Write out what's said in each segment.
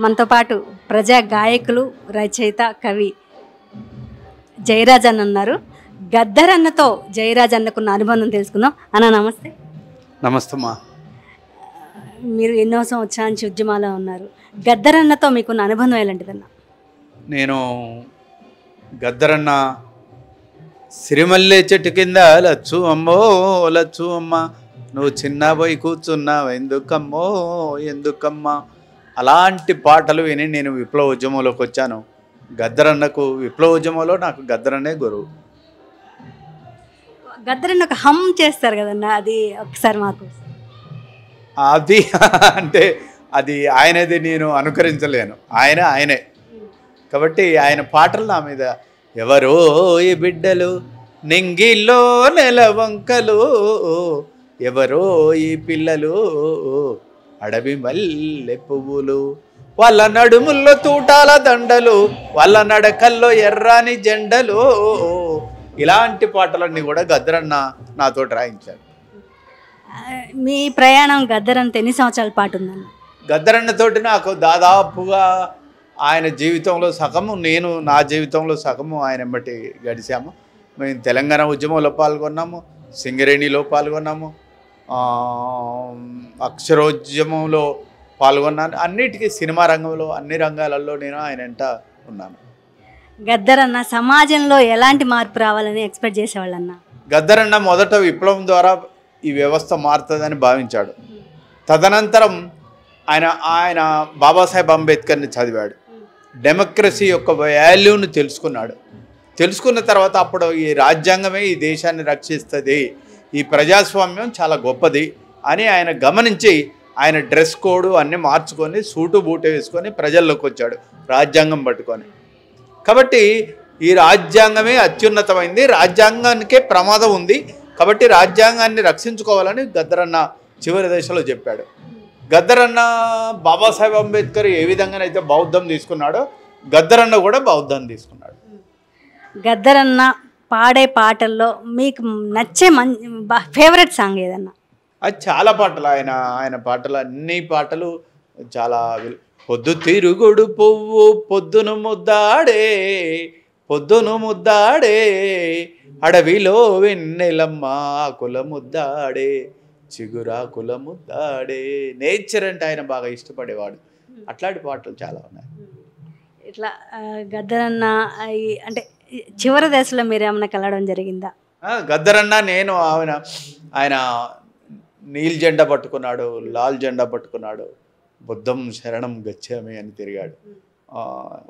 మనతో పాటు ప్రజా గాయకులు, రచయిత, కవి జయరాజ్ అన్న ఉన్నారు. గద్దర్ అన్నతో జయరాజ్ అన్నకున్న అనుబంధం తెలుసుకుందాం. అన్న నమస్తే. నమస్తే అమ్మా. మీరు ఎన్నో సంవత్సరాల నుంచి ఉద్యమాల్లో ఉన్నారు. గద్దర్ అన్నతో మీకున్న అనుబంధం ఎలాంటిదన్న? నేను గద్దరన్న సిరిమల్లె చెట్టు కింద లచ్చు అమ్మో లచ్చు అమ్మ నువ్వు చిన్న పోయి కూర్చున్నావు ఎందుకమ్మో ఎందుకమ్మా అలాంటి పాటలు విని నేను విప్లవ ఉద్యమంలోకి వచ్చాను. గద్దరన్నకు విప్లవ ఉద్యమంలో నాకు గద్దరన్నే గురువు. గద్దర్ అన్న ఒక హమ్ చేస్తారు కదన్న, అది ఒకసారి మాకు. అది అంటే అది ఆయనది, నేను అనుకరించలేను. ఆయనే కాబట్టి ఆయన పాటలు నా మీద ఎవరో ఈ బిడ్డలు నింగిల్లో నెలవంకలు ఎవరో ఈ పిల్లలు అడవి మల్లె పువ్వులు వాళ్ళ నడుముల్లో తూటాల దండలు వాళ్ళ నడకల్లో ఎర్రాని జెండలు ఇలాంటి పాటలన్నీ కూడా గద్దరన్న నాతో రాయించాడు. మీ ప్రయాణం గద్దర్ అన్నతో ఎన్ని సంవత్సరాల పాటు ఉందన్న? గద్దరన్నతోటి నాకు దాదాపుగా ఆయన జీవితంలో సగము, నేను నా జీవితంలో సగము ఆయన వెంబటి గడిచాము. మేము తెలంగాణ ఉద్యమంలో పాల్గొన్నాము, సింగరేణిలో పాల్గొన్నాము, అక్షరోద్యమంలో పాల్గొన్నాను. అన్నిటికీ సినిమా రంగంలో అన్ని రంగాలలో నేను ఆయన వెంట ఉన్నాను. గద్దర్ అన్న సమాజంలో ఎలాంటి మార్పు రావాలని ఎక్స్పెక్ట్ చేసేవాళ్ళన్న? గద్దరన్న మొదట విప్లవం ద్వారా ఈ వ్యవస్థ మారుతుందని భావించాడు. తదనంతరం ఆయన బాబాసాహెబ్ అంబేద్కర్ని చదివాడు. డెమోక్రసీ యొక్క వాల్యూను తెలుసుకున్నాడు. తెలుసుకున్న తర్వాత అప్పుడు ఈ రాజ్యాంగమే ఈ దేశాన్ని రక్షిస్తుంది, ఈ ప్రజాస్వామ్యం చాలా గొప్పది అని ఆయన గమనించి ఆయన డ్రెస్ కోడ్ అన్నీ మార్చుకొని సూటు బూటు వేసుకొని ప్రజల్లోకి వచ్చాడు రాజ్యాంగం పట్టుకొని. కాబట్టి ఈ రాజ్యాంగమే అత్యున్నతమైంది, రాజ్యాంగానికే ప్రమాదం ఉంది, కాబట్టి రాజ్యాంగాన్ని రక్షించుకోవాలని గద్దరన్న చివరి దశలో చెప్పాడు. గద్దరన్న బాబాసాహెబ్ అంబేద్కర్ ఏ విధంగానైతే బౌద్ధం తీసుకున్నాడో గద్దరన్న కూడా బౌద్ధం తీసుకున్నాడు. గద్దర్ అన్న పాడే పాటల్లో మీకు నచ్చే ఫేవరెట్ సాంగ్ ఏదన్నా? అది చాలా పాటలు, ఆయన పాటలు అన్ని పాటలు చాలా. పొద్దు తిరుగుడు పువ్వు పొద్దును ముద్దాడే అడవిలో వెన్నెలమ్మ కుల ముద్దాడే చిగురాకుల ముద్దాడే. నేచర్ అంటే ఆయన బాగా ఇష్టపడేవాడు. అట్లాంటి పాటలు చాలా ఉన్నాయి. ఇట్లా గద్దర్ అన్న అంటే చివరి దశలో మీరు ఏమైనా కలవడం జరిగిందా? గద్దరన్న నేను ఆయన నీల్ జెండా పట్టుకున్నాడు, లాల్ జెండా పట్టుకున్నాడు, బుద్ధం శరణం గచ్చామి అని తిరిగాడు.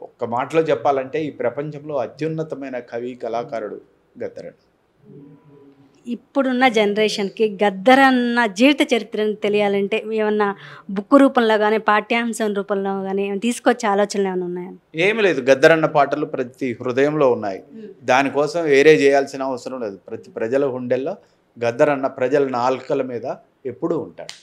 ఒక్క మాటలో చెప్పాలంటే ఈ ప్రపంచంలో అత్యున్నతమైన కవి కళాకారుడు గద్దరన్న. ఇప్పుడున్న జనరేషన్కి గద్దర్ అన్న జీవిత చరిత్రను తెలియాలంటే ఏమన్నా బుక్ రూపంలో కానీ పాఠ్యాంశం రూపంలో కానీ తీసుకొచ్చే ఆలోచనలు ఏమైనా ఉన్నాయా? ఏమి లేదు, గద్దరన్న పాటలు ప్రతి హృదయంలో ఉన్నాయి. దానికోసం వేరే చేయాల్సిన అవసరం లేదు. ప్రతి ప్రజల గుండెల్లో గద్దరన్న ప్రజల నాలుకల మీద ఎప్పుడూ ఉంటాడు.